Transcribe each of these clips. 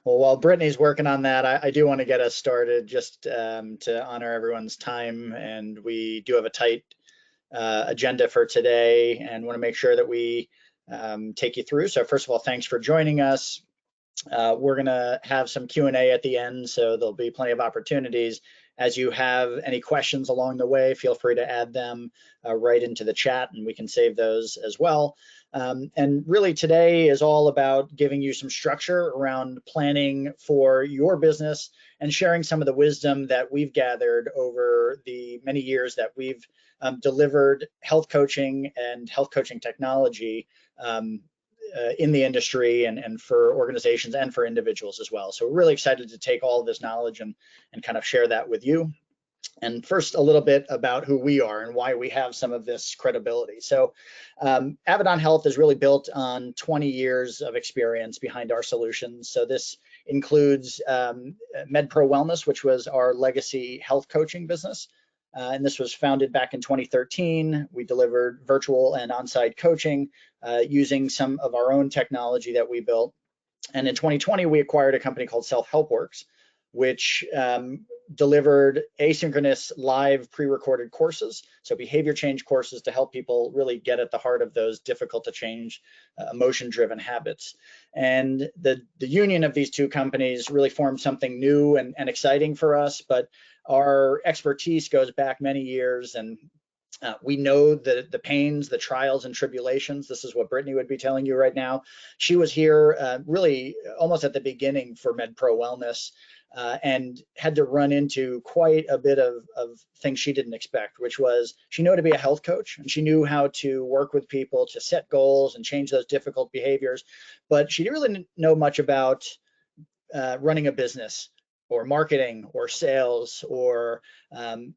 Well, while Brittany's working on that, I do want to get us started just to honor everyone's time. And we do have a tight agenda for today and want to make sure that we take you through. So first of all, thanks for joining us. We're going to have some Q&A at the end, so there'll be plenty of opportunities. As you have any questions along the way, feel free to add them right into the chat, and we can save those as well. And really today is all about giving you some structure around planning for your business and sharing some of the wisdom that we've gathered over the many years that we've delivered health coaching and health coaching technology in the industry and for organizations and for individuals as well. So we're really excited to take all of this knowledge and kind of share that with you. And first, a little bit about who we are and why we have some of this credibility. So Avedon Health is really built on 20 years of experience behind our solutions. So this includes MedPro Wellness, which was our legacy health coaching business. And this was founded back in 2013. We delivered virtual and on-site coaching using some of our own technology that we built. And in 2020, we acquired a company called Self-Help-Works, which delivered asynchronous live pre-recorded courses, so behavior change courses to help people really get at the heart of those difficult to change emotion-driven habits. And the union of these two companies really formed something new and exciting for us, but our expertise goes back many years, and we know the pains, the trials and tribulations. This is what Brittany would be telling you right now. She was here really almost at the beginning for MedPro Wellness and had to run into quite a bit of things she didn't expect, which was she knew how to be a health coach and she knew how to work with people to set goals and change those difficult behaviors, but she didn't really know much about running a business or marketing or sales or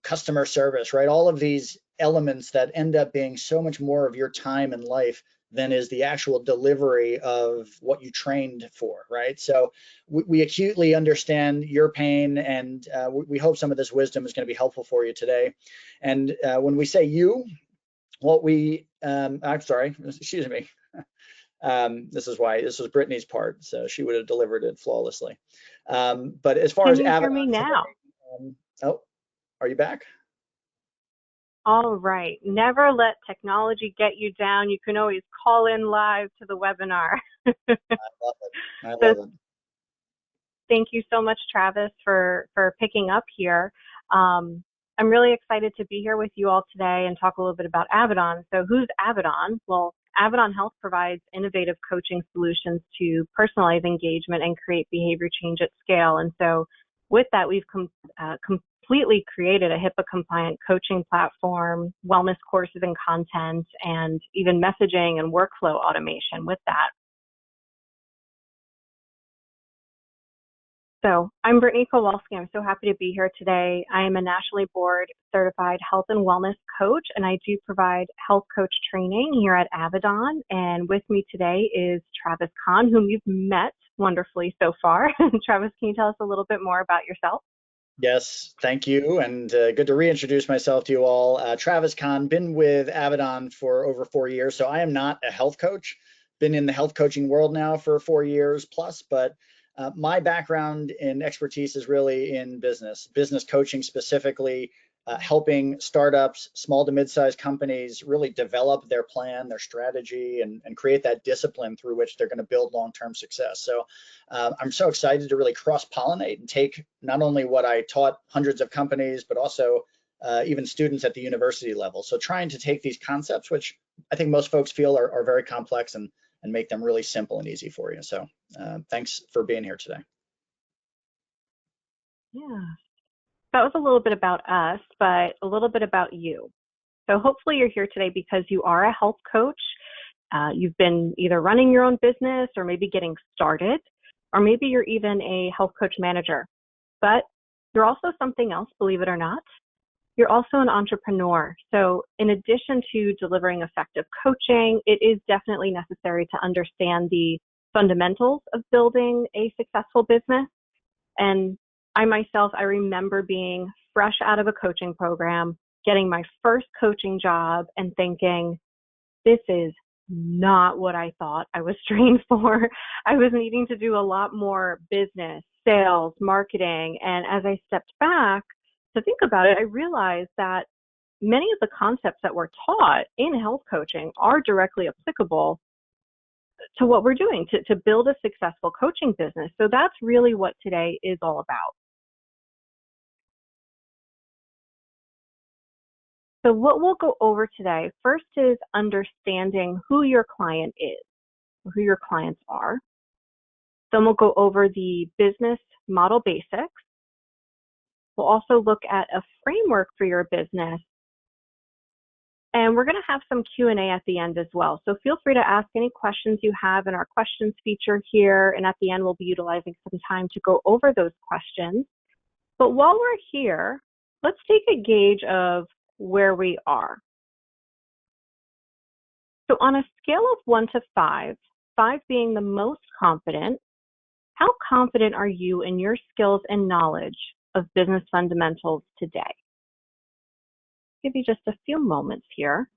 customer service, right? All of these elements that end up being so much more of your time and life than is the actual delivery of what you trained for, right? So we acutely understand your pain, and we hope some of this wisdom is going to be helpful for you today. And when we say you, what we, I'm sorry, excuse me. This was Brittany's part, so she would have delivered it flawlessly. But as far as Can you hear me now? Oh, are you back? All right. Never let technology get you down. You can always call in live to the webinar. I love it. I love it. Thank you so much, Travis, for picking up here. I'm really excited to be here with you all today and talk a little bit about Avedon. So who's Avedon? Well, Avedon Health provides innovative coaching solutions to personalize engagement and create behavior change at scale. And so with that, we've completely created a HIPAA-compliant coaching platform, wellness courses and content, and even messaging and workflow automation with that. So I'm Brittany Kowalski. I'm so happy to be here today. I am a nationally board certified health and wellness coach, and I do provide health coach training here at Avedon. And with me today is Travis Kahn, whom you've met wonderfully so far. Travis, can you tell us a little bit more about yourself? Yes, thank you, and good to reintroduce myself to you all. Travis Kahn, been with Avedon for over 4 years, so I am not a health coach. Been in the health coaching world now for 4 years plus, but my background and expertise is really in business coaching specifically, helping startups, small to mid-sized companies really develop their plan, their strategy, and create that discipline through which they're going to build long-term success. So I'm so excited to really cross-pollinate and take not only what I taught hundreds of companies, but also even students at the university level. So trying to take these concepts, which I think most folks feel are very complex, and make them really simple and easy for you. So thanks for being here today. Yeah, that was a little bit about us, but a little bit about you. So hopefully you're here today because you are a health coach. You've been either running your own business or maybe getting started, or maybe you're even a health coach manager. But you're also something else, believe it or not. You're also an entrepreneur. So in addition to delivering effective coaching, it is definitely necessary to understand the fundamentals of building a successful business. And I remember being fresh out of a coaching program, getting my first coaching job and thinking, this is not what I thought I was trained for. I was needing to do a lot more business, sales, marketing. And as I stepped back to think about it, I realized that many of the concepts that we're taught in health coaching are directly applicable to what we're doing to build a successful coaching business. So that's really what today is all about. So what we'll go over today first is understanding who your client is, who your clients are. Then we'll go over the business model basics. We'll also look at a framework for your business. And we're going to have some Q&A at the end as well. So feel free to ask any questions you have in our questions feature here. And at the end, we'll be utilizing some time to go over those questions. But while we're here, let's take a gauge of where we are. So on a scale of 1 to 5, 5 being the most confident, how confident are you in your skills and knowledge of business fundamentals today? Give you just a few moments here.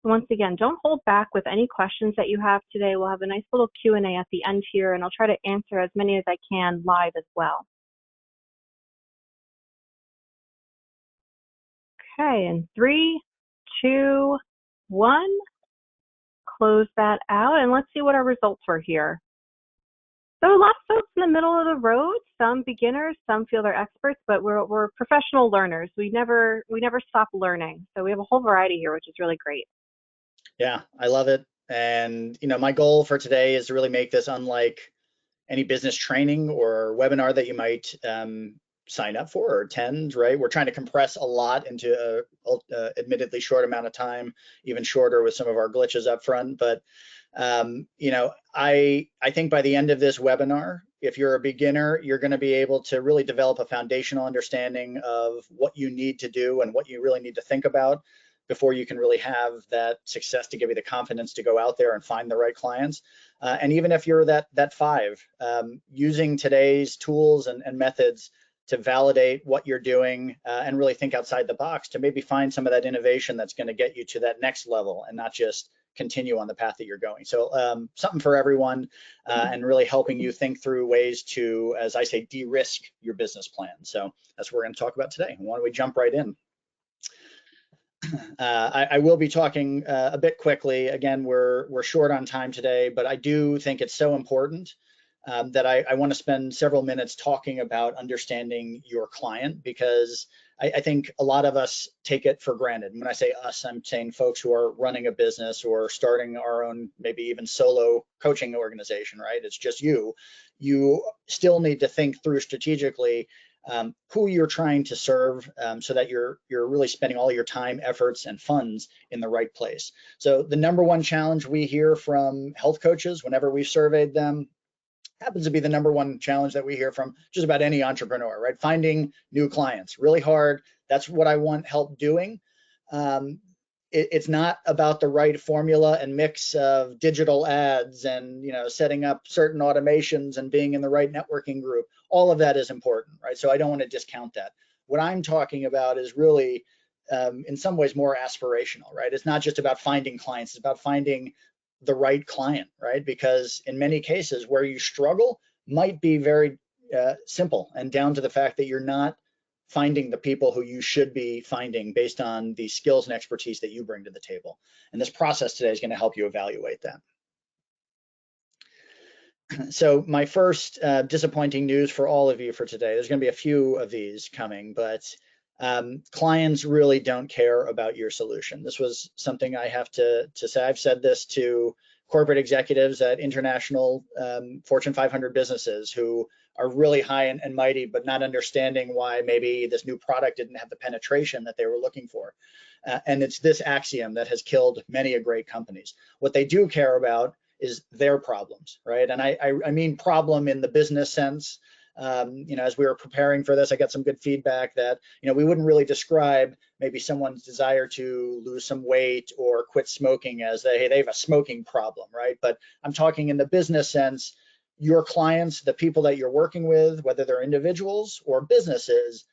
Once again, don't hold back with any questions that you have today. We'll have a nice little Q&A at the end here, and I'll try to answer as many as I can live as well. Okay, in 3, 2, 1, close that out, and let's see what our results were here. So a lot of folks in the middle of the road, some beginners, some feel they're experts, but we're professional learners. We never stop learning. So we have a whole variety here, which is really great. Yeah, I love it. And my goal for today is to really make this unlike any business training or webinar that you might sign up for or attend, right? We're trying to compress a lot into a admittedly short amount of time, even shorter with some of our glitches up front. But I think by the end of this webinar, if you're a beginner, you're going to be able to really develop a foundational understanding of what you need to do and what you really need to think about before you can really have that success to give you the confidence to go out there and find the right clients. And even if you're that 5, using today's tools and methods to validate what you're doing and really think outside the box to maybe find some of that innovation that's going to get you to that next level and not just continue on the path that you're going. So something for everyone and really helping you think through ways to, as I say, de-risk your business plan. So that's what we're going to talk about today. Why don't we jump right in? I will be talking a bit quickly. Again, we're short on time today, but I do think it's so important that I want to spend several minutes talking about understanding your client, because I think a lot of us take it for granted. When I say us, I'm saying folks who are running a business or starting our own, maybe even solo coaching organization, right? It's just you. You still need to think through strategically who you're trying to serve so that you're really spending all your time, efforts, and funds in the right place. So the number one challenge we hear from health coaches whenever we've surveyed them happens to be the number one challenge that we hear from just about any entrepreneur, right? Finding new clients, really hard. That's what I want help doing. It's not about the right formula and mix of digital ads and setting up certain automations and being in the right networking group. All of that is important, right? So I don't want to discount that. What I'm talking about is really in some ways more aspirational, right? It's not just about finding clients, it's about finding the right client, right? Because in many cases where you struggle might be very simple and down to the fact that you're not finding the people who you should be finding based on the skills and expertise that you bring to the table. And this process today is going to help you evaluate that. So my first disappointing news for all of you for today, there's going to be a few of these coming, but clients really don't care about your solution. This was something I have to say. I've said this to corporate executives at international Fortune 500 businesses who are really high and mighty, but not understanding why maybe this new product didn't have the penetration that they were looking for. And it's this axiom that has killed many a great companies. What they do care about is their problems, right? And I mean problem in the business sense. As we were preparing for this, I got some good feedback that, we wouldn't really describe maybe someone's desire to lose some weight or quit smoking as hey, they have a smoking problem, right? But I'm talking in the business sense, your clients, the people that you're working with, whether they're individuals or businesses,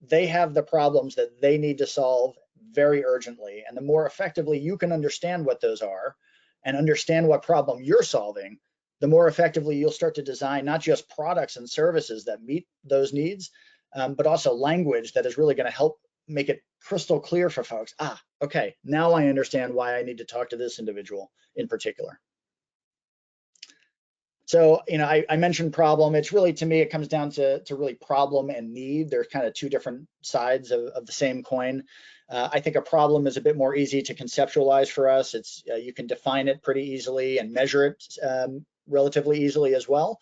they have the problems that they need to solve very urgently. And the more effectively you can understand what those are and understand what problem you're solving, the more effectively you'll start to design not just products and services that meet those needs, but also language that is really going to help make it crystal clear for folks. Okay, now I understand why I need to talk to this individual in particular. So, I mentioned problem. It's really, to me, it comes down to really problem and need. They're kind of two different sides of the same coin. I think a problem is a bit more easy to conceptualize for us. It's you can define it pretty easily and measure it relatively easily as well.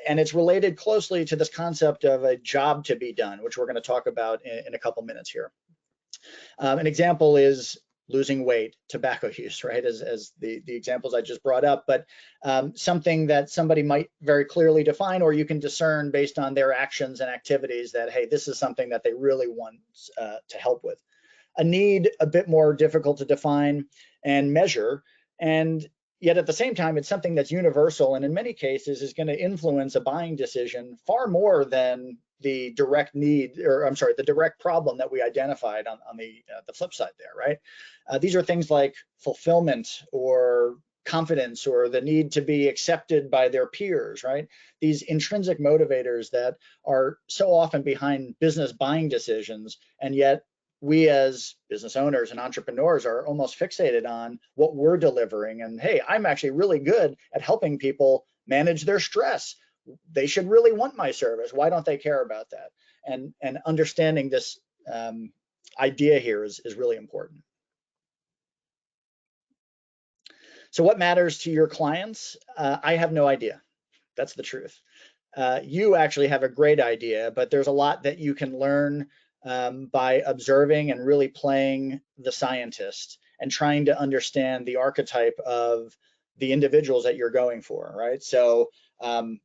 And it's related closely to this concept of a job to be done, which we're going to talk about in a couple minutes here. An example is losing weight, tobacco use, right, as the examples I just brought up, but something that somebody might very clearly define, or you can discern based on their actions and activities that, hey, this is something that they really want to help with. A need, a bit more difficult to define and measure, and yet at the same time, it's something that's universal and in many cases is going to influence a buying decision far more than the direct need, or I'm sorry, the direct problem that we identified on the flip side there, right? These are things like fulfillment or confidence or the need to be accepted by their peers, right? These intrinsic motivators that are so often behind business buying decisions, and yet we as business owners and entrepreneurs are almost fixated on what we're delivering. And hey, I'm actually really good at helping people manage their stress. They should really want my service. Why don't they care about that? And understanding this idea here is really important. So what matters to your clients? I have no idea. That's the truth. You actually have a great idea, but there's a lot that you can learn by observing and really playing the scientist and trying to understand the archetype of the individuals that you're going for, right? So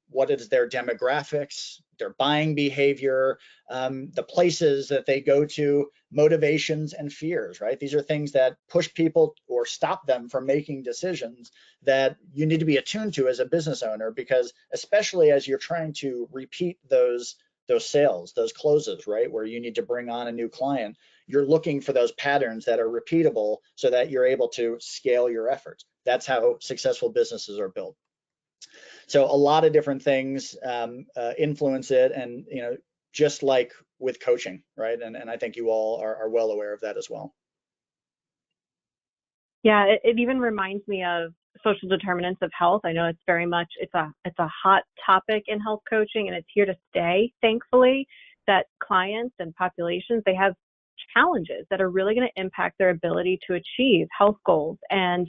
what is their demographics, their buying behavior, the places that they go to, motivations and fears, right? These are things that push people or stop them from making decisions that you need to be attuned to as a business owner, because especially as you're trying to repeat those sales, those closes, right, where you need to bring on a new client, you're looking for those patterns that are repeatable so that you're able to scale your efforts. That's how successful businesses are built. So a lot of different things influence it, and just like with coaching, right? And I think you all are well aware of that as well. Yeah, it even reminds me of social determinants of health. I know it's very much, it's a hot topic in health coaching, and it's here to stay, thankfully, that clients and populations, they have challenges that are really going to impact their ability to achieve health goals. And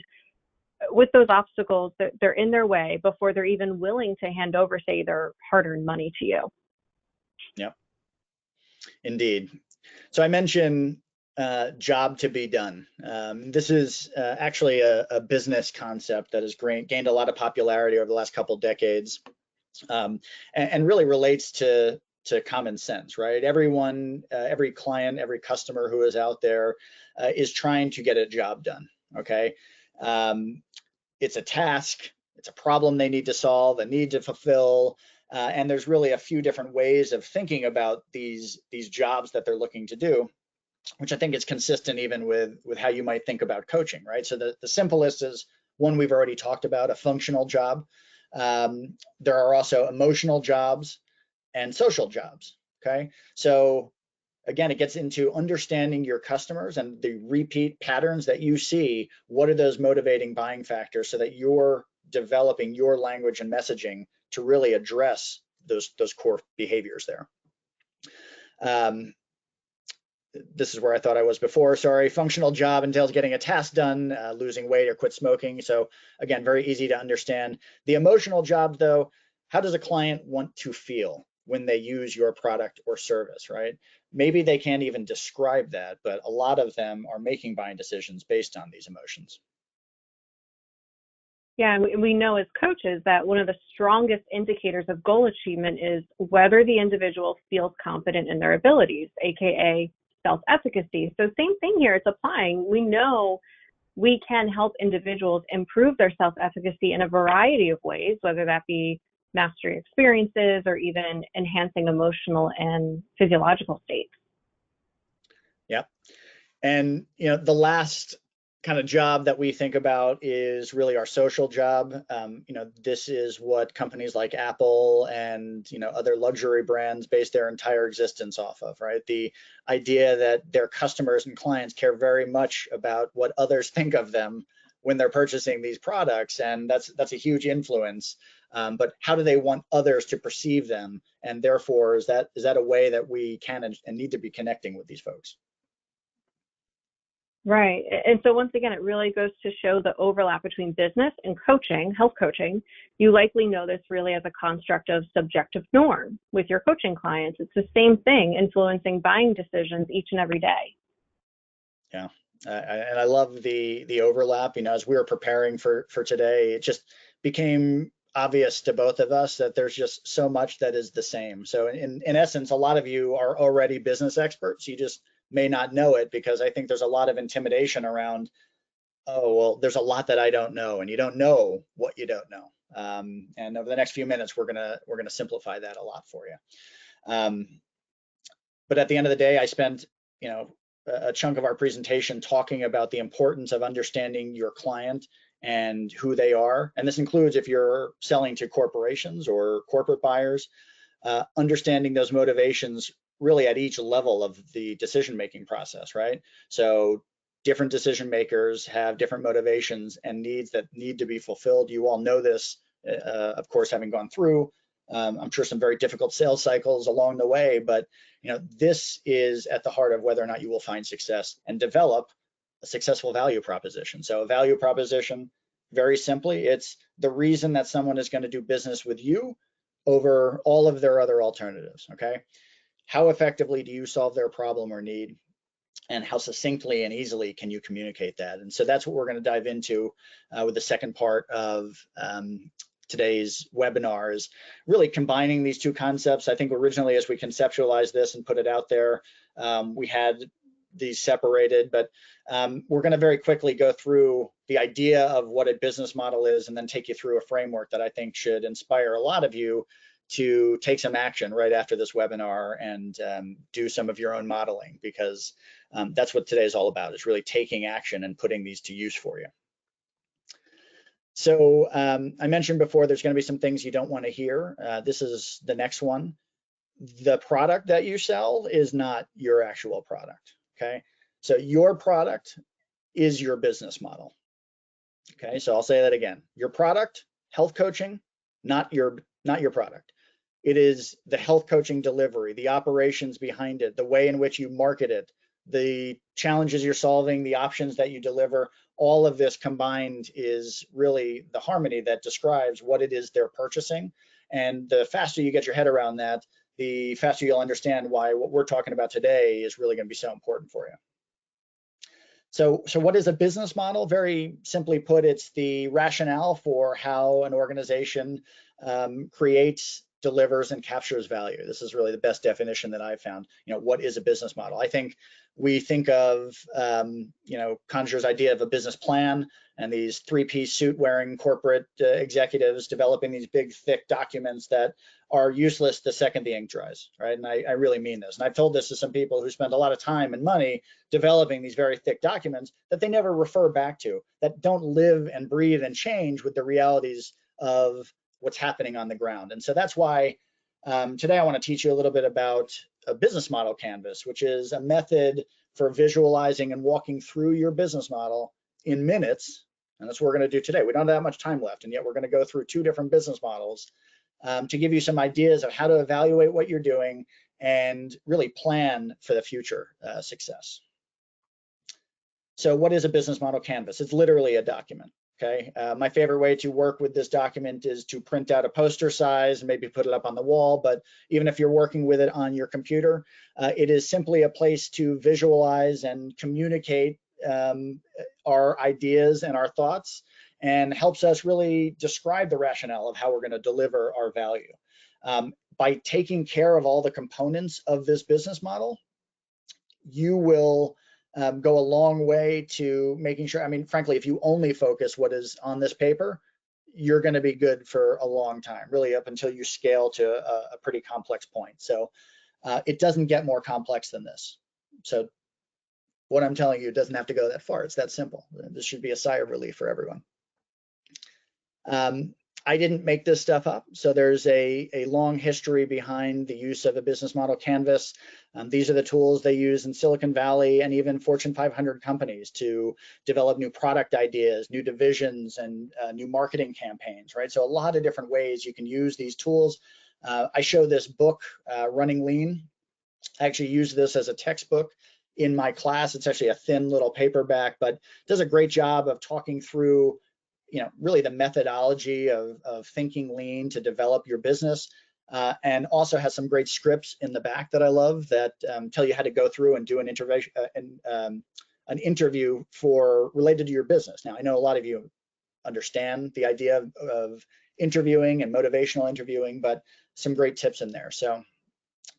with those obstacles, they're in their way before they're even willing to hand over, say, their hard-earned money to you. Yep, indeed. So I mentioned job to be done. This is actually a business concept that has gained a lot of popularity over the last couple of decades, and really relates to common sense, right? Everyone, every client, every customer who is out there is trying to get a job done, okay? It's a task, it's a problem they need to solve, a need to fulfill, and there's really a few different ways of thinking about these jobs that they're looking to do, which I think is consistent even with how you might think about coaching, right? So the simplest is one we've already talked about, a functional job. There are also emotional jobs and social jobs, okay? So again, it gets into understanding your customers and the repeat patterns that you see. What are those motivating buying factors so that you're developing your language and messaging to really address those core behaviors there. This is where I thought I was before, sorry. Functional job entails getting a task done, losing weight or quit smoking. So again, very easy to understand. The emotional job though, how does a client want to feel when they use your product or service, right? Maybe they can't even describe that, but a lot of them are making buying decisions based on these emotions. Yeah, and we know as coaches that one of the strongest indicators of goal achievement is whether the individual feels confident in their abilities, aka self-efficacy. So same thing here, it's applying. We know we can help individuals improve their self-efficacy in a variety of ways, whether that be mastering experiences or even enhancing emotional and physiological states. And the last kind of job that we think about is really our social job. This is what companies like Apple and other luxury brands base their entire existence off of, right? The idea that their customers and clients care very much about what others think of them when they're purchasing these products, and that's a huge influence. But how do they want others to perceive them? And therefore, is that a way that we can and need to be connecting with these folks? Right. And so once again, it really goes to show the overlap between business and coaching, health coaching. You likely know this really as a construct of subjective norm with your coaching clients. It's the same thing influencing buying decisions each and every day. Yeah. And I love the overlap. As we were preparing for today, it just became obvious to both of us that there's just so much that is the same. So in essence, a lot of you are already business experts. You just may not know it, because I think there's a lot of intimidation around, oh, well, there's a lot that I don't know, and you don't know what you don't know. And over the next few minutes, we're gonna simplify that a lot for you. Um, but at the end of the day, I spent a chunk of our presentation talking about the importance of understanding your client and who they are. And this includes if you're selling to corporations or corporate buyers, understanding those motivations really at each level of the decision-making process, right? So different decision makers have different motivations and needs that need to be fulfilled. You all know this, of course, having gone through, I'm sure, some very difficult sales cycles along the way, but this is at the heart of whether or not you will find success and develop a successful value proposition. So a value proposition, very simply, it's the reason that someone is going to do business with you over all of their other alternatives, okay? How effectively do you solve their problem or need? And how succinctly and easily can you communicate that? And so that's what we're going to dive into with the second part of today's webinar, is really combining these two concepts. I think originally, as we conceptualized this and put it out there, we had these separated, but we're going to very quickly go through the idea of what a business model is, and then take you through a framework that I think should inspire a lot of you to take some action right after this webinar and do some of your own modeling, because that's what today is all about, is really taking action and putting these to use for you. So I mentioned before, there's going to be some things you don't want to hear. This is the next one. The product that you sell is not your actual product, okay? So your product is your business model, okay? So I'll say that again. Your product, health coaching, not your product. It is the health coaching delivery, the operations behind it, the way in which you market it, the challenges you're solving, the options that you deliver. All of this combined is really the harmony that describes what it is they're purchasing. And the faster you get your head around that, the faster you'll understand why what we're talking about today is really going to be so important for you. So what is a business model? Very simply put, it's the rationale for how an organization creates, delivers, and captures value. This is really the best definition that I've found. What is a business model? I think we think of, Conjur's idea of a business plan, and these three-piece suit-wearing corporate executives developing these big, thick documents that are useless the second the ink dries, right? And I really mean this. And I've told this to some people who spend a lot of time and money developing these very thick documents that they never refer back to, that don't live and breathe and change with the realities of what's happening on the ground. And so that's why today I want to teach you a little bit about a business model canvas, which is a method for visualizing and walking through your business model in minutes. And that's what we're going to do today. We don't have that much time left, and yet we're going to go through two different business models to give you some ideas of how to evaluate what you're doing and really plan for the future success. So what is a business model canvas? It's literally a document. Okay, my favorite way to work with this document is to print out a poster size and maybe put it up on the wall. But even if you're working with it on your computer, it is simply a place to visualize and communicate our ideas and our thoughts, and helps us really describe the rationale of how we're going to deliver our value. By taking care of all the components of this business model, you will go a long way to making sure, frankly, if you only focus what is on this paper, you're going to be good for a long time, really up until you scale to a pretty complex point. So it doesn't get more complex than this. So what I'm telling you doesn't have to go that far. It's that simple. This should be a sigh of relief for everyone. I didn't make this stuff up. So there's a long history behind the use of a business model canvas. These are the tools they use in Silicon Valley and even Fortune 500 companies to develop new product ideas, new divisions, and new marketing campaigns, right? So a lot of different ways you can use these tools. I show this book, Running Lean. I actually use this as a textbook in my class. It's actually a thin little paperback, but does a great job of talking through, really the methodology of thinking lean to develop your business, and also has some great scripts in the back that I love that tell you how to go through and do an interview for related to your business. Now, I know a lot of you understand the idea of interviewing and motivational interviewing, but some great tips in there. So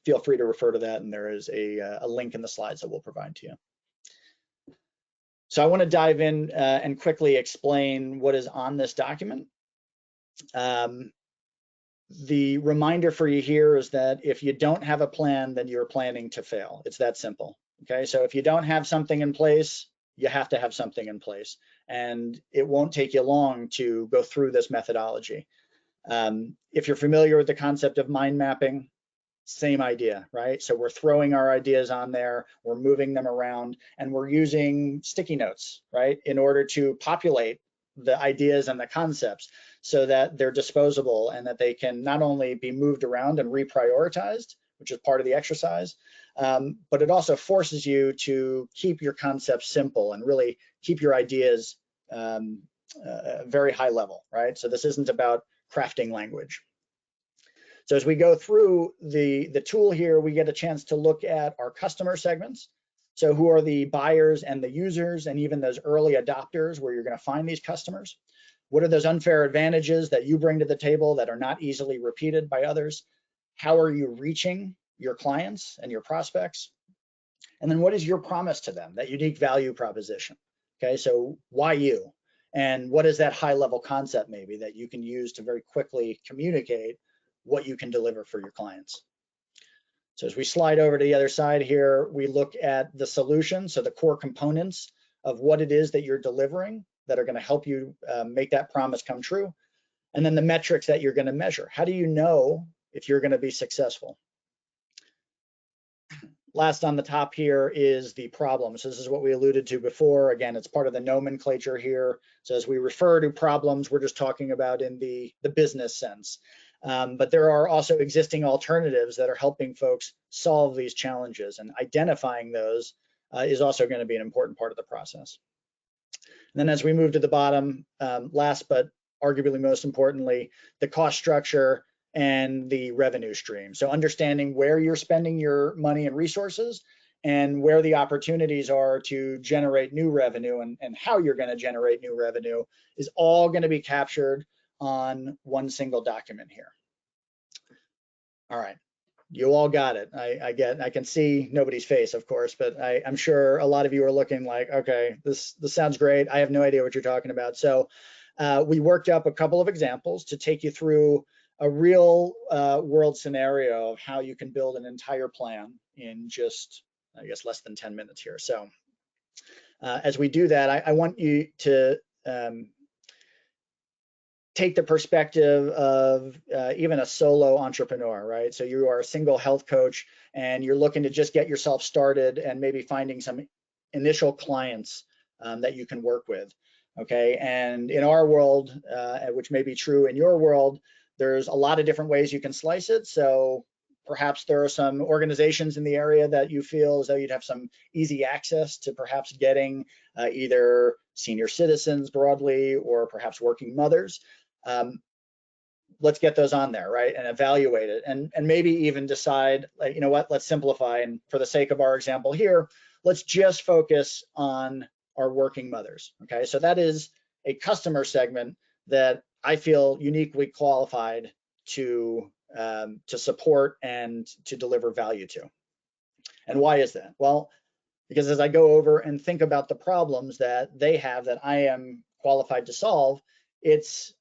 feel free to refer to that, and there is a link in the slides that we'll provide to you. So I want to dive in and quickly explain what is on this document. The reminder for you here is that if you don't have a plan, then you're planning to fail. It's that simple. Okay, so if you don't have something in place, you have to have something in place, and it won't take you long to go through this methodology. If you're familiar with the concept of mind mapping, same idea, right? So we're throwing our ideas on there, we're moving them around, and we're using sticky notes, right, in order to populate the ideas and the concepts so that they're disposable and that they can not only be moved around and reprioritized, which is part of the exercise, but it also forces you to keep your concepts simple and really keep your ideas very high level, right? So this isn't about crafting language. So as we go through the tool here, we get a chance to look at our customer segments. So who are the buyers and the users and even those early adopters where you're going to find these customers? What are those unfair advantages that you bring to the table that are not easily repeated by others? How are you reaching your clients and your prospects? And then what is your promise to them, that unique value proposition? Okay, so why you? And what is that high level concept maybe that you can use to very quickly communicate what you can deliver for your clients? So as we slide over to the other side here, we look at the solution, so the core components of what it is that you're delivering that are going to help you make that promise come true, and then the metrics that you're going to measure. How do you know if you're going to be successful? Last on the top here is the problems. This is what we alluded to before. Again, it's part of the nomenclature here. So as we refer to problems, we're just talking about in the business sense. But there are also existing alternatives that are helping folks solve these challenges, and identifying those is also going to be an important part of the process. And then as we move to the bottom, last but arguably most importantly, the cost structure and the revenue stream. So understanding where you're spending your money and resources and where the opportunities are to generate new revenue, and how you're going to generate new revenue is all going to be captured on one single document here. All right, you all got it. I can see nobody's face, of course, but I'm sure a lot of you are looking like, okay, this sounds great. I have no idea what you're talking about. So we worked up a couple of examples to take you through a real world scenario of how you can build an entire plan in just, I guess, less than 10 minutes here. So as we do that, I want you to take the perspective of even a solo entrepreneur, right? So you are a single health coach and you're looking to just get yourself started and maybe finding some initial clients that you can work with, okay? And in our world, which may be true in your world, there's a lot of different ways you can slice it. So perhaps there are some organizations in the area that you feel as though you'd have some easy access to perhaps getting either senior citizens broadly or perhaps working mothers. Let's get those on there, right? And evaluate it, and maybe even decide, like, you know what, let's simplify. And for the sake of our example here, let's just focus on our working mothers, okay? So that is a customer segment that I feel uniquely qualified to support and to deliver value to. And why is that? Well, because as I go over and think about the problems that they have that I am qualified to solve, it's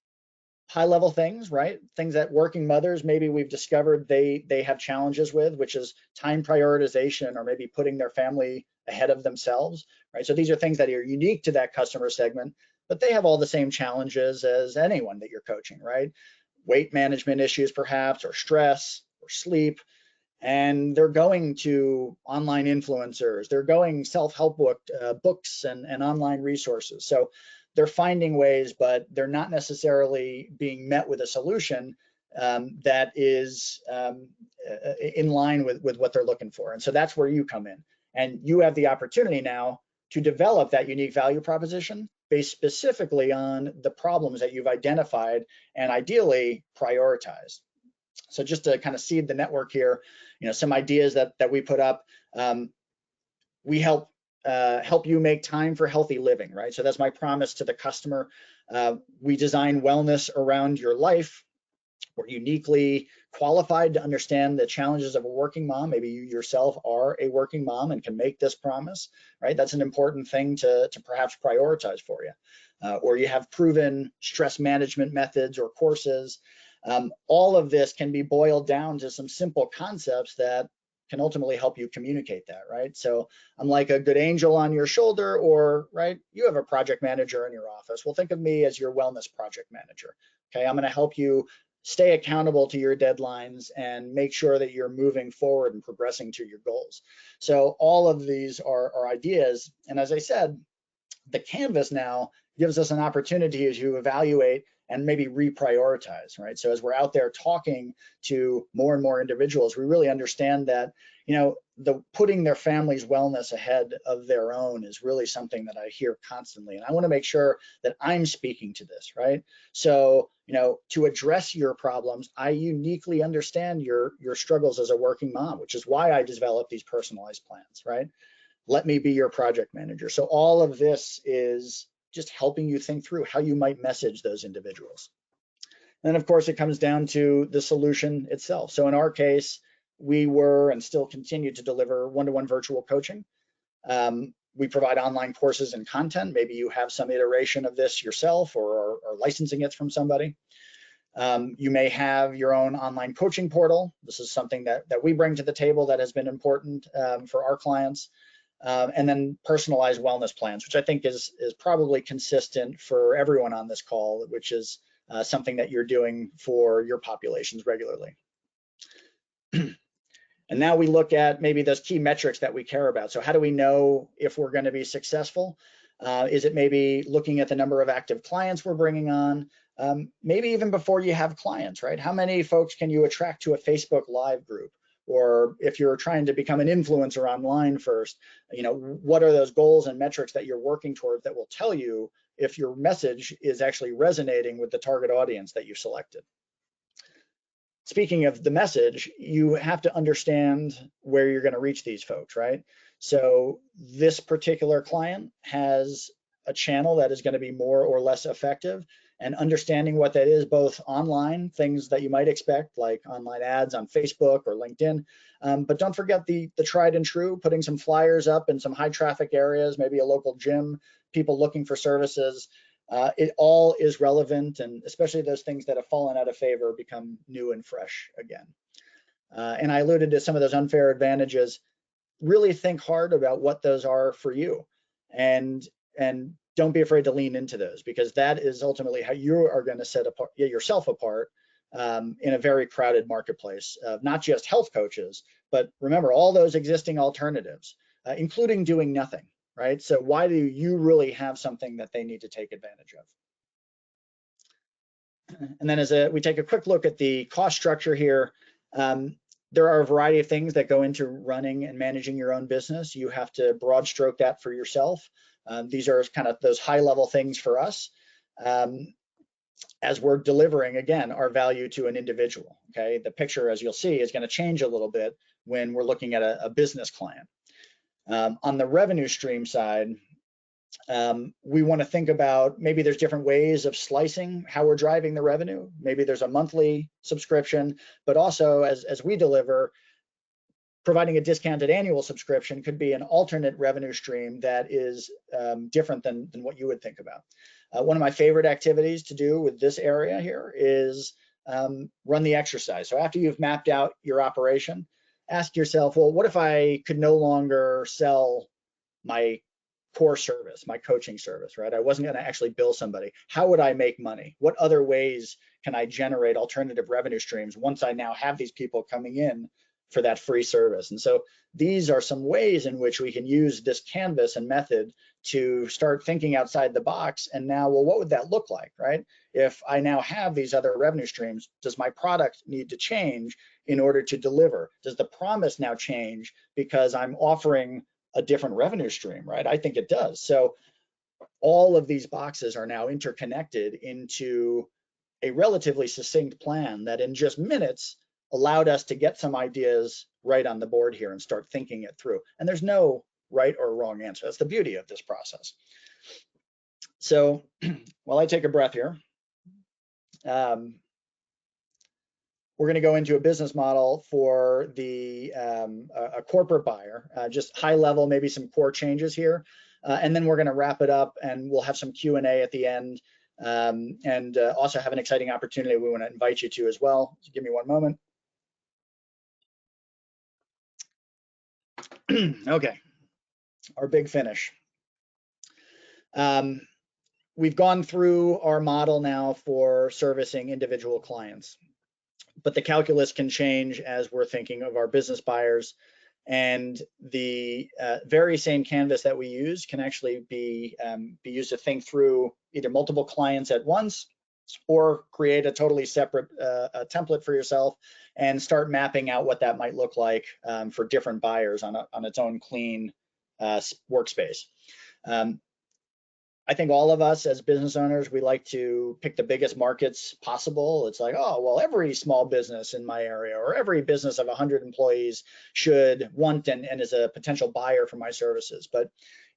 high level things, right? Things that working mothers, maybe we've discovered they have challenges with, which is time prioritization, or maybe putting their family ahead of themselves, right? So these are things that are unique to that customer segment, but they have all the same challenges as anyone that you're coaching, right? Weight management issues perhaps, or stress, or sleep, and they're going to online influencers, they're going self-help books and online resources. So they're finding ways, but they're not necessarily being met with a solution that is in line with what they're looking for. And so that's where you come in. And you have the opportunity now to develop that unique value proposition based specifically on the problems that you've identified and ideally prioritize. So just to kind of seed the network here, some ideas that we put up. We help you make time for healthy living, right? So that's my promise to the customer. We design wellness around your life. We're uniquely qualified to understand the challenges of a working mom. Maybe you yourself are a working mom and can make this promise, right? That's an important thing to perhaps prioritize for you. Or you have proven stress management methods or courses. All of this can be boiled down to some simple concepts that can ultimately help you communicate that, right? So I'm like a good angel on your shoulder, or, right, you have a project manager in your office. Well, think of me as your wellness project manager. Okay, I'm going to help you stay accountable to your deadlines and make sure that you're moving forward and progressing to your goals. So all of these are ideas. And as I said, the canvas now gives us an opportunity to evaluate and maybe reprioritize, right? So as we're out there talking to more and more individuals, we really understand that, the putting their family's wellness ahead of their own is really something that I hear constantly. And I want to make sure that I'm speaking to this, right? So, to address your problems, I uniquely understand your struggles as a working mom, which is why I develop these personalized plans, right? Let me be your project manager. So all of this is just helping you think through how you might message those individuals. And then of course it comes down to the solution itself. So in our case, we were and still continue to deliver one-to-one virtual coaching. We provide online courses and content. Maybe you have some iteration of this yourself or are licensing it from somebody. You may have your own online coaching portal. This is something that we bring to the table that has been important for our clients. And then personalized wellness plans, which I think is probably consistent for everyone on this call, which is something that you're doing for your populations regularly. And now we look at maybe those key metrics that we care about. So how do we know if we're going to be successful? Is it maybe looking at the number of active clients we're bringing on? Maybe even before you have clients, right? How many folks can you attract to a Facebook Live group? Or if you're trying to become an influencer online first, what are those goals and metrics that you're working toward that will tell you if your message is actually resonating with the target audience that you selected? Speaking of the message, you have to understand where you're going to reach these folks, right? So this particular client has a channel that is going to be more or less effective, and understanding what that is, both online, things that you might expect, like online ads on Facebook or LinkedIn, but don't forget the tried and true, putting some flyers up in some high traffic areas, maybe a local gym, people looking for services. It all is relevant, and especially those things that have fallen out of favor become new and fresh again. And I alluded to some of those unfair advantages. Really think hard about what those are for you, and don't be afraid to lean into those, because that is ultimately how you are going to set yourself apart in a very crowded marketplace of not just health coaches, but remember all those existing alternatives, including doing nothing, right? So why do you really have something that they need to take advantage of? And then as we take a quick look at the cost structure here, there are a variety of things that go into running and managing your own business. You have to broad stroke that for yourself. These are kind of those high level things for us as we're delivering, again, our value to an individual. Okay, the picture, as you'll see, is going to change a little bit when we're looking at a business client. On the revenue stream side, we want to think about maybe there's different ways of slicing how we're driving the revenue. Maybe there's a monthly subscription, but also as we deliver, providing a discounted annual subscription could be an alternate revenue stream that is different than what you would think about. One of my favorite activities to do with this area here is run the exercise. So after you've mapped out your operation, ask yourself, well, what if I could no longer sell my core service, my coaching service, right? I wasn't going to actually bill somebody. How would I make money? What other ways can I generate alternative revenue streams once I now have these people coming in for that free service? And so these are some ways in which we can use this canvas and method to start thinking outside the box. And now, well, what would that look like, right? If I now have these other revenue streams, does my product need to change in order to deliver? Does the promise now change because I'm offering a different revenue stream, right? I think it does. So all of these boxes are now interconnected into a relatively succinct plan that in just minutes allowed us to get some ideas right on the board here and start thinking it through. And there's no right or wrong answer. That's the beauty of this process. So while I take a breath here, we're going to go into a business model for a corporate buyer, just high level, maybe some core changes here. And then we're going to wrap it up and we'll have some Q&A at the end, and also have an exciting opportunity we want to invite you to as well. So give me one moment. Okay, our big finish. We've gone through our model now for servicing individual clients, but the calculus can change as we're thinking of our business buyers. And the very same canvas that we use can actually be used to think through either multiple clients at once or create a totally separate template for yourself and start mapping out what that might look like for different buyers on its own clean workspace. I think all of us as business owners, we like to pick the biggest markets possible. It's like, oh, well, every small business in my area or every business of 100 employees should want and is a potential buyer for my services. But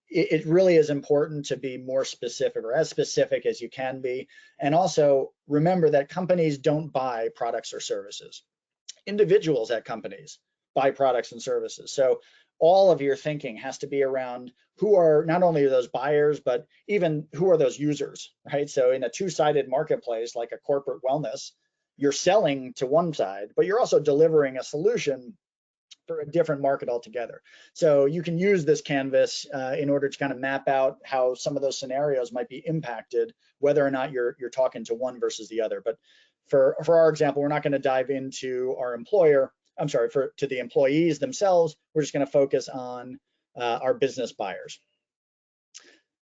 it really is important to be more specific, or as specific as you can be. And also remember that companies don't buy products or services. Individuals at companies buy products and services. So all of your thinking has to be around who are not only those buyers, but even who are those users, right? So in a two-sided marketplace like a corporate wellness, you're selling to one side, but you're also delivering a solution for a different market altogether. So you can use this canvas in order to kind of map out how some of those scenarios might be impacted, whether or not you're talking to one versus the other. But for our example, we're not going to dive into our to the employees themselves. We're just going to focus on our business buyers.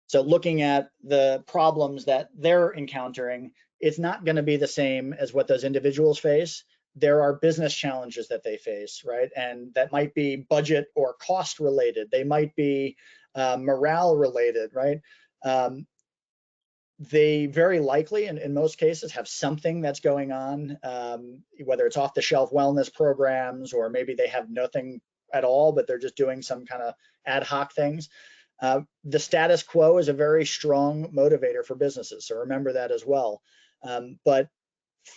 So looking at the problems that they're encountering, it's not going to be the same as what those individuals face. There are business challenges that they face, right? And that might be budget or cost related. They might be morale related, right? They very likely, in most cases, have something that's going on, whether it's off-the-shelf wellness programs, or maybe they have nothing at all, but they're just doing some kind of ad hoc things. The status quo is a very strong motivator for businesses, so remember that as well. But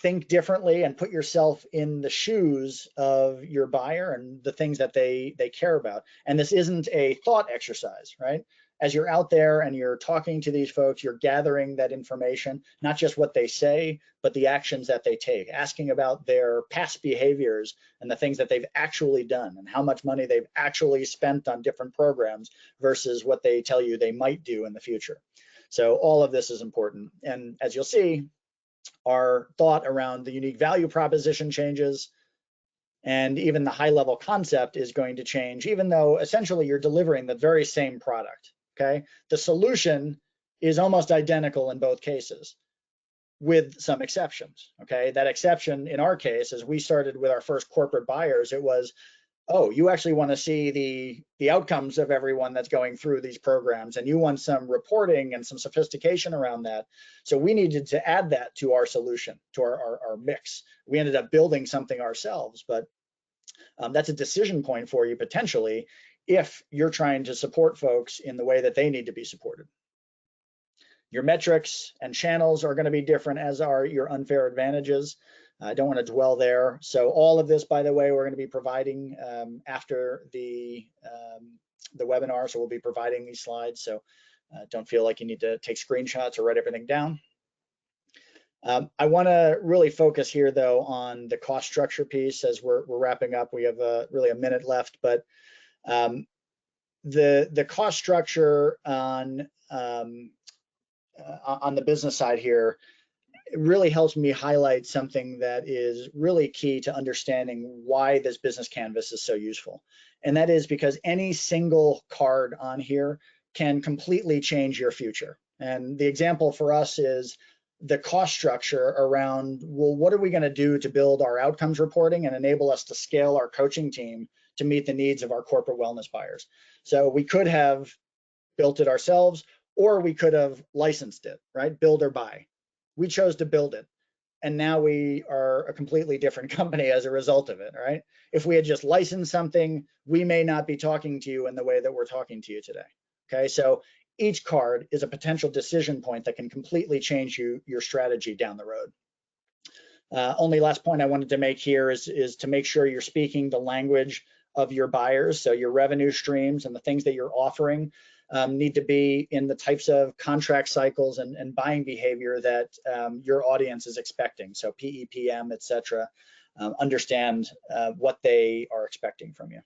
think differently and put yourself in the shoes of your buyer and the things that they care about. And this isn't a thought exercise, right? As you're out there and you're talking to these folks, you're gathering that information, not just what they say, but the actions that they take, asking about their past behaviors and the things that they've actually done and how much money they've actually spent on different programs versus what they tell you they might do in the future. So all of this is important. And as you'll see, our thought around the unique value proposition changes, and even the high level concept is going to change, even though essentially you're delivering the very same product, okay? The solution is almost identical in both cases with some exceptions, okay? That exception in our case, as we started with our first corporate buyers, it was, oh, you actually want to see the outcomes of everyone that's going through these programs, and you want some reporting and some sophistication around that. So we needed to add that to our solution, to our mix. We ended up building something ourselves, but that's a decision point for you potentially if you're trying to support folks in the way that they need to be supported. Your metrics and channels are going to be different, as are your unfair advantages. I don't want to dwell there. So all of this, by the way, we're going to be providing after the webinar. So we'll be providing these slides. So don't feel like you need to take screenshots or write everything down. I want to really focus here, though, on the cost structure piece as we're wrapping up. We have really a minute left, but the cost structure on the business side here, it really helps me highlight something that is really key to understanding why this business canvas is so useful. And that is because any single card on here can completely change your future. And the example for us is the cost structure around, well, what are we going to do to build our outcomes reporting and enable us to scale our coaching team to meet the needs of our corporate wellness buyers? So we could have built it ourselves, or we could have licensed it, right? Build or buy. We chose to build it. And now we are a completely different company as a result of it, right? If we had just licensed something, we may not be talking to you in the way that we're talking to you today. Okay, so each card is a potential decision point that can completely change your strategy down the road. Only last point I wanted to make here is to make sure you're speaking the language of your buyers. So your revenue streams and the things that you're offering need to be in the types of contract cycles and buying behavior that your audience is expecting. So PEPM, et cetera, understand what they are expecting from you.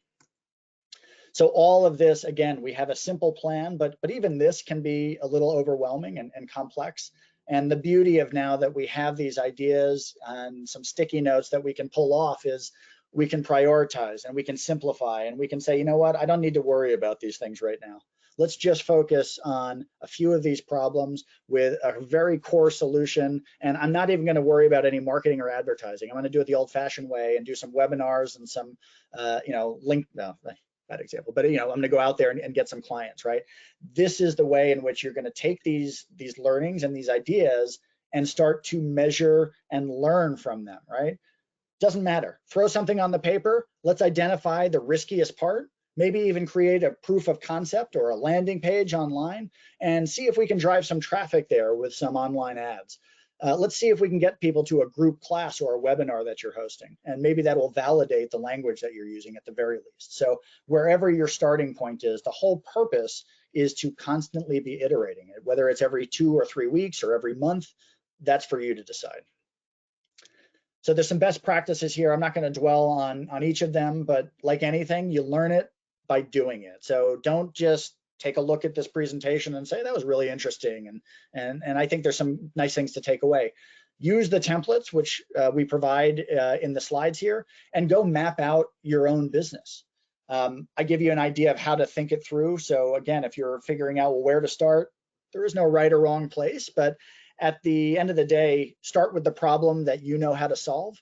So all of this, again, we have a simple plan, but even this can be a little overwhelming and complex. And the beauty of now that we have these ideas and some sticky notes that we can pull off is we can prioritize and we can simplify and we can say, you know what, I don't need to worry about these things right now. Let's just focus on a few of these problems with a very core solution. And I'm not even going to worry about any marketing or advertising. I'm going to do it the old-fashioned way and do some webinars and some, bad example, but I'm going to go out there and get some clients, right? This is the way in which you're going to take these learnings and these ideas and start to measure and learn from them, right? Doesn't matter. Throw something on the paper. Let's identify the riskiest part, maybe even create a proof of concept or a landing page online and see if we can drive some traffic there with some online ads. Let's see if we can get people to a group class or a webinar that you're hosting, and maybe that will validate the language that you're using at the very least. So wherever your starting point is, the whole purpose is to constantly be iterating it, whether it's every 2 or 3 weeks or every month, that's for you to decide. So there's some best practices here. I'm not going to dwell on each of them, but like anything, you learn it by doing it. So don't just take a look at this presentation and say that was really interesting, and I think there's some nice things to take away. Use the templates which we provide in the slides here, and go map out your own business. I give you an idea of how to think it through. So again, if you're figuring out where to start, there is no right or wrong place, but at the end of the day, start with the problem that you know how to solve.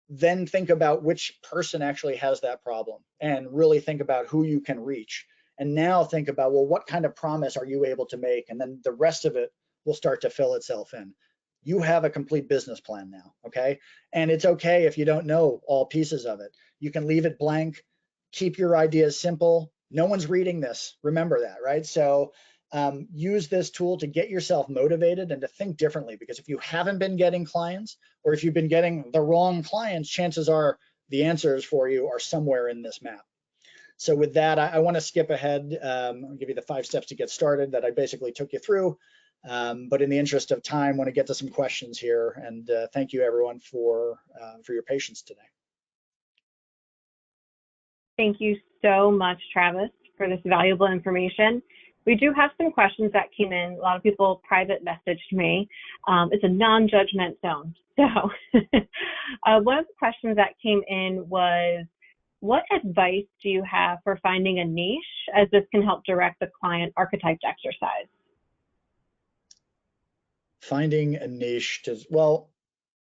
Then think about which person actually has that problem and really think about who you can reach. And now think about, well, what kind of promise are you able to make? And then the rest of it will start to fill itself in. You have a complete business plan now, okay? And it's okay if you don't know all pieces of it. You can leave it blank, keep your ideas simple. No one's reading this, remember that, right? So use this tool to get yourself motivated and to think differently, because if you haven't been getting clients, or if you've been getting the wrong clients, chances are the answers for you are somewhere in this map. So with that, I want to skip ahead. I'll give you the 5 steps to get started that I basically took you through. But in the interest of time, I want to get to some questions here. And thank you, everyone, for your patience today. Thank you so much, Travis, for this valuable information. We do have some questions that came in. A lot of people private messaged me. It's a non-judgment zone. So one of the questions that came in was, what advice do you have for finding a niche, as this can help direct the client archetyped exercise? Finding a niche well,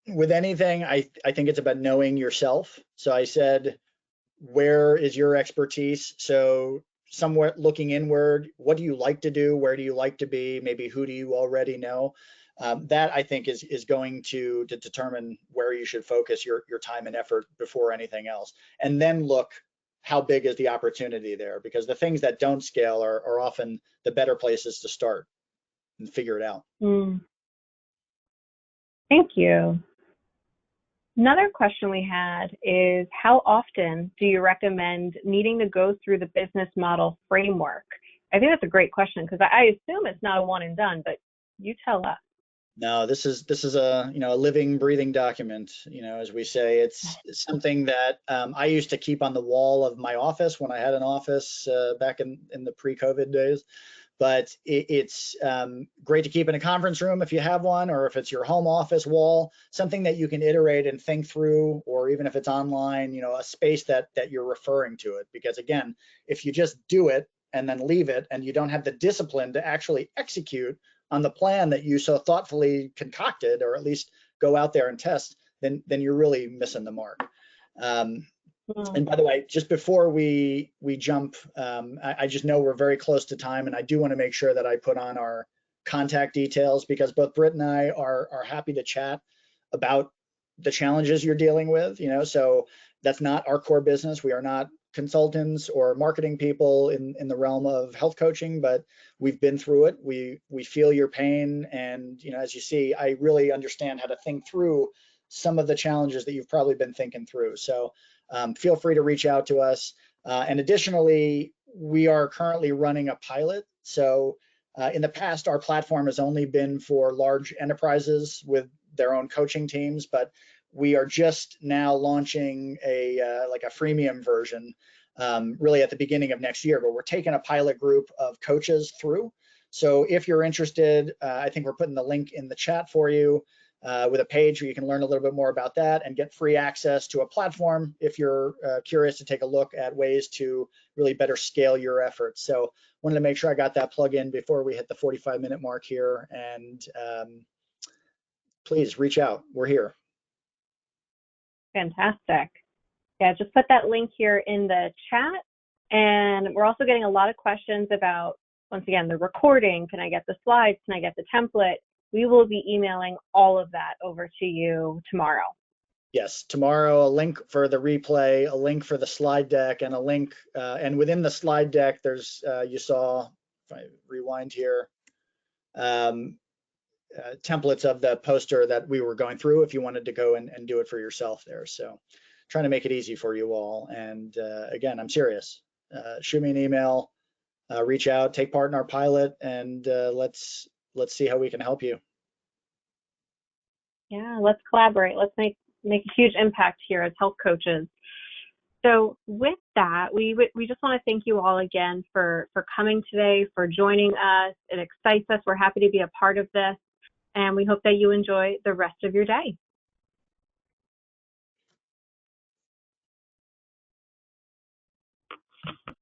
with anything, I think it's about knowing yourself. So I said, where is your expertise? So somewhere looking inward, what do you like to do? Where do you like to be? Maybe who do you already know? That I think is going to determine where you should focus your time and effort before anything else. And then look, how big is the opportunity there? Because the things that don't scale are often the better places to start and figure it out. Thank you. Another question we had is, how often do you recommend needing to go through the business model framework? I think that's a great question, because I assume it's not a one and done, but you tell us. No, this is a a living, breathing document. As we say, it's something that I used to keep on the wall of my office when I had an office back in the pre-COVID days. But it's great to keep in a conference room if you have one, or if it's your home office wall, something that you can iterate and think through, or even if it's online, a space that you're referring to it. Because again, if you just do it and then leave it, and you don't have the discipline to actually execute on the plan that you so thoughtfully concocted, or at least go out there and test, then you're really missing the mark. Um, Mm. and by the way, just before we jump, I just know we're very close to time, and I do want to make sure that I put on our contact details, because both Britt and I are happy to chat about the challenges you're dealing with. So that's not our core business. We are not consultants or marketing people in the realm of health coaching, but we've been through it. We feel your pain, and as you see, I really understand how to think through some of the challenges that you've probably been thinking through. So feel free to reach out to us. And additionally, we are currently running a pilot. So in the past, our platform has only been for large enterprises with their own coaching teams, but we are just now launching like a freemium version really at the beginning of next year. But we're taking a pilot group of coaches through. So if you're interested, I think we're putting the link in the chat for you with a page where you can learn a little bit more about that and get free access to a platform if you're curious to take a look at ways to really better scale your efforts. So wanted to make sure I got that plug in before we hit the 45-minute mark here. And please reach out. We're here. Fantastic. Yeah, just put that link here in the chat. And we're also getting a lot of questions about, once again, the recording. Can I get the slides? Can I get the template? We will be emailing all of that over to you tomorrow. Yes, tomorrow, a link for the replay, a link for the slide deck, and a link, and within the slide deck, there's, you saw, if I rewind here, templates of the poster that we were going through if you wanted to go and do it for yourself there. So trying to make it easy for you all. And again, I'm serious. Shoot me an email, reach out, take part in our pilot, and let's see how we can help you. Yeah, let's collaborate. Let's make a huge impact here as health coaches. So with that, we just want to thank you all again for coming today, for joining us. It excites us. We're happy to be a part of this, and we hope that you enjoy the rest of your day.